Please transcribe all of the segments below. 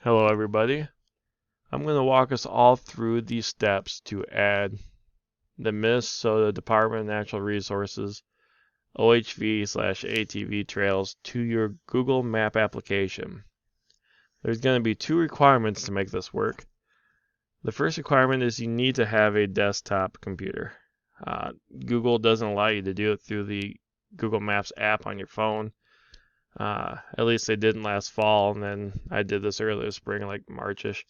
Hello everybody. I'm going to walk us all through these steps to add the Minnesota Department of Natural Resources OHV/ATV trails to your Google Map application. There's going to be two requirements to make this work. The first requirement is you need to have a desktop computer. Google doesn't allow you to do it through the Google Maps app on your phone. At least they didn't last fall, and then I did this earlier spring, like Marchish.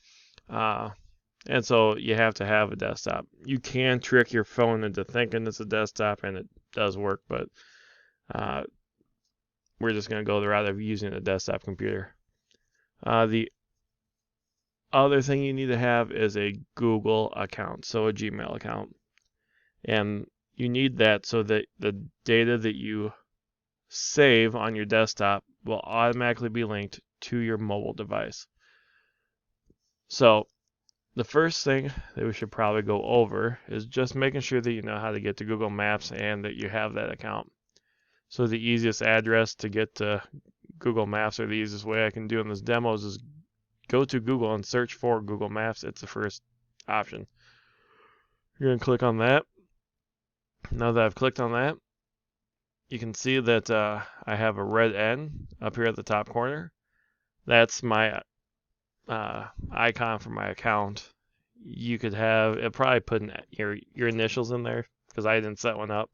And so you have to have a desktop. You can trick your phone into thinking it's a desktop, and it does work, but we're just going to go the route of using a desktop computer. The other thing you need to have is a Google account, so a Gmail account. And you need that so that the data that you save on your desktop will automatically be linked to your mobile device. So the first thing that we should probably go over is just making sure that you know how to get to Google Maps and that you have that account. So the easiest address to get to Google Maps, or the easiest way I can do in this demo, is go to Google and search for Google Maps. It's the first option. You're going to click on that. Now that I've clicked on that, you can see that I have a red N up here at the top corner. That's my icon for my account. You could have it, probably put your initials in there because I didn't set one up.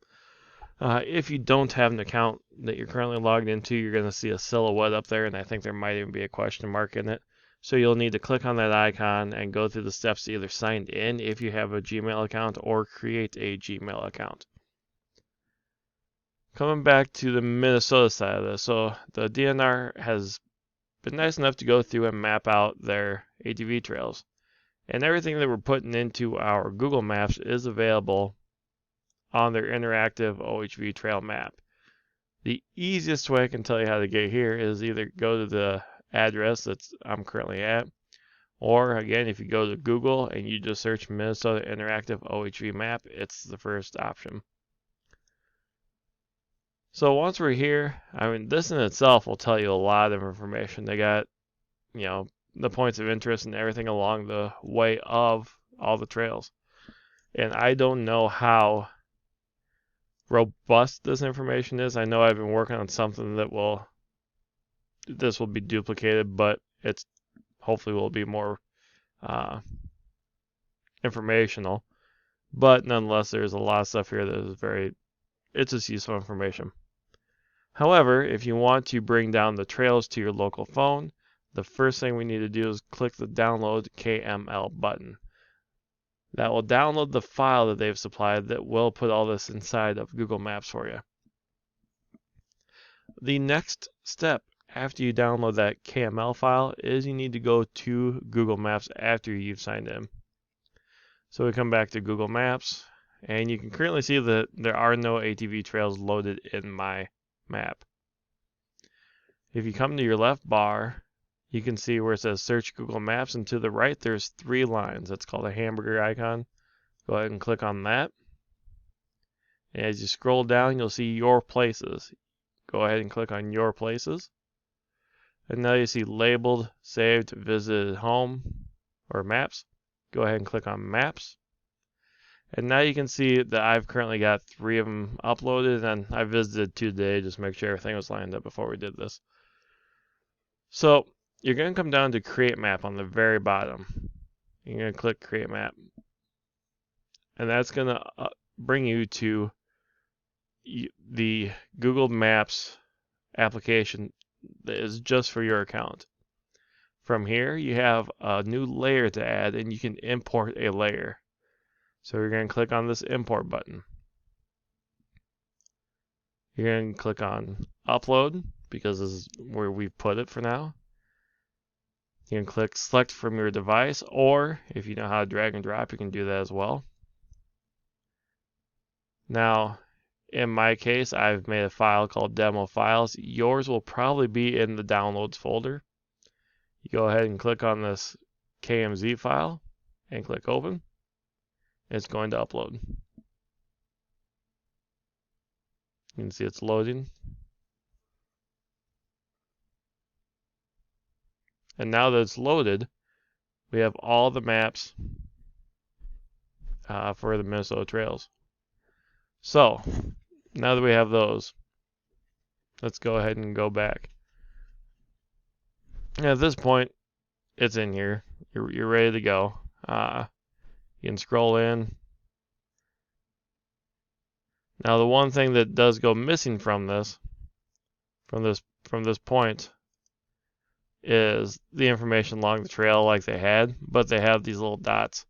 If you don't have an account that you're currently logged into, you're going to see a silhouette up there, and I think there might even be a question mark in it. So you'll need to click on that icon and go through the steps to either sign in if you have a Gmail account or create a Gmail account. Coming back to the Minnesota side of this, so the DNR has been nice enough to go through and map out their ATV trails. And everything that we're putting into our Google Maps is available on their interactive OHV trail map. The easiest way I can tell you how to get here is either go to the address that I'm currently at, or again, if you go to Google and you just search Minnesota Interactive OHV Map, it's the first option. So once we're here, I mean, this in itself will tell you a lot of information. They got, the points of interest and everything along the way of all the trails. And I don't know how robust this information is. I know I've been working on something that this will be duplicated, but it's hopefully will be more informational. But nonetheless, there's a lot of stuff here that is it's just useful information. However, if you want to bring down the trails to your local phone, the first thing we need to do is click the download KML button. That will download the file that they've supplied that will put all this inside of Google Maps for you. The next step after you download that KML file is you need to go to Google Maps after you've signed in. So we come back to Google Maps, and you can currently see that there are no ATV trails loaded in my map. If you come to your left bar, you can see where it says search Google Maps, and to the right there's 3 lines. That's called a hamburger icon. Go ahead and click on that. And as you scroll down, you'll see your places. Go ahead and click on your places. And now you see labeled, saved, visited home, or maps. Go ahead and click on maps. And now you can see that I've currently got 3 of them uploaded, and I visited 2 today just to make sure everything was lined up before we did this. So you're going to come down to create map on the very bottom. You're going to click create map. And that's going to bring you to the Google Maps application that is just for your account. From here, you have a new layer to add, and you can import a layer. So you're going to click on this import button. You're going to click on upload because this is where we've put it for now. You can click select from your device, or if you know how to drag and drop, you can do that as well. Now, in my case, I've made a file called demo files. Yours will probably be in the downloads folder. You go ahead and click on this KMZ file and click open. It's going to upload. You can see it's loading. And now that it's loaded, we have all the maps for the Minnesota trails. So now that we have those, let's go ahead and go back. And at this point, it's in here. You're ready to go. You can scroll in. Now the one thing that does go missing from this point is the information along the trail like they had, but they have these little dots.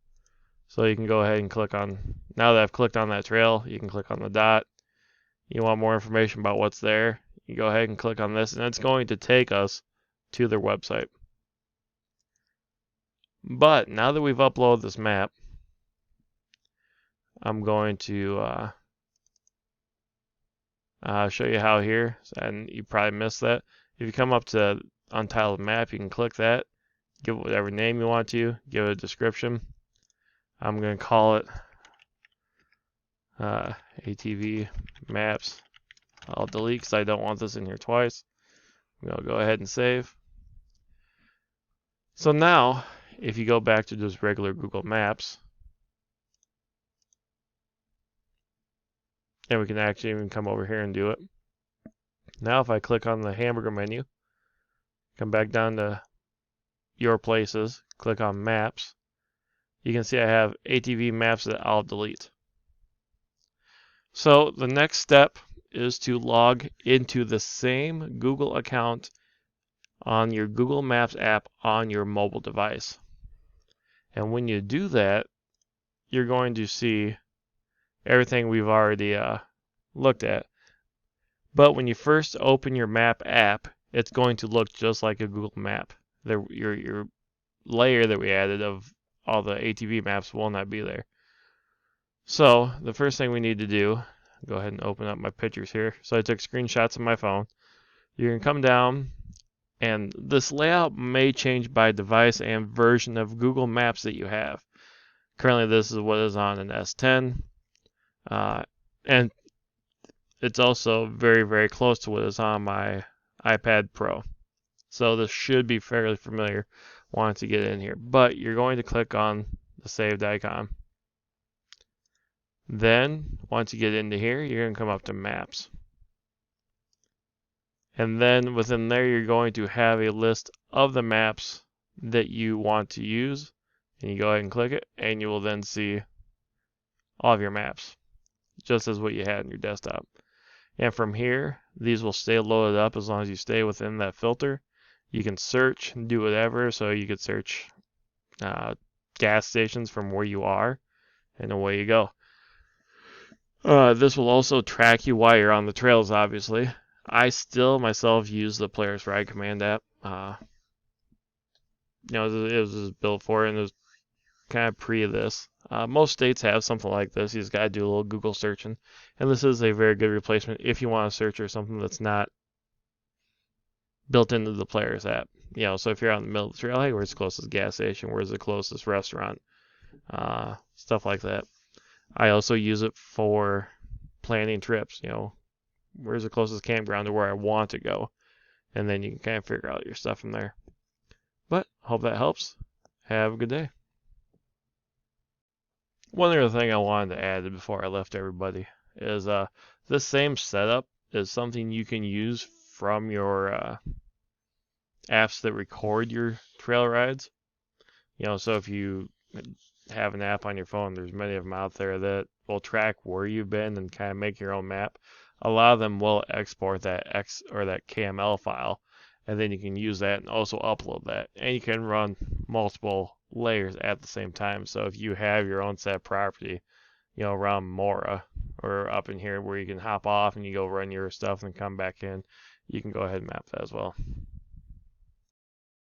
So you can go ahead and click on, now that I've clicked on that trail, you can click on the dot. You want more information about what's there, you go ahead and click on this, and it's going to take us to their website. But now that we've uploaded this map, I'm going to show you how here, and you probably missed that. If you come up to untitled map, you can click that, give it whatever name you want to, give it a description. I'm going to call it ATV Maps. I'll delete because I don't want this in here twice. I'm going to go ahead and save. So now, if you go back to just regular Google Maps, and we can actually even come over here and do it. Now if I click on the hamburger menu, come back down to Your Places, click on Maps, you can see I have ATV Maps that I'll delete. So the next step is to log into the same Google account on your Google Maps app on your mobile device. And when you do that, you're going to see everything we've already looked at. But when you first open your map app, it's going to look just like a Google map. Your layer that we added of all the ATV maps will not be there. So the first thing we need to do, go ahead and open up my pictures here. So I took screenshots of my phone. You can come down, and this layout may change by device and version of Google Maps that you have. Currently this is what is on an S10, and it's also very, very close to what is on my iPad Pro. So this should be fairly familiar once you get in here. But you're going to click on the saved icon. Then, once you get into here, you're going to come up to Maps. And then within there, you're going to have a list of the maps that you want to use. And you go ahead and click it, and you will then see all of your maps, just as what you had in your desktop. And from here, these will stay loaded up as long as you stay within that filter. You can search and do whatever, so you could search gas stations from where you are, and away you go. This will also track you while you're on the trails, obviously. I still, myself, use the Player's Ride Command app. It was built for it, and it was kind of pre this. Most states have something like this. You just got to do a little Google searching. And this is a very good replacement if you want to search for something that's not built into the Player's app. So if you're out in the middle of the trail, hey, where's the closest gas station? Where's the closest restaurant? Stuff like that. I also use it for planning trips. Where's the closest campground to where I want to go? And then you can kind of figure out your stuff from there. But hope that helps. Have a good day. One other thing I wanted to add before I left everybody is this same setup is something you can use from your apps that record your trail rides. So if you have an app on your phone, there's many of them out there that will track where you've been and kind of make your own map. A lot of them will export that that KML file, and then you can use that and also upload that. And you can run multiple layers at the same time. So if you have your own set property, around Mora or up in here where you can hop off and you go run your stuff and come back in, you can go ahead and map that as well.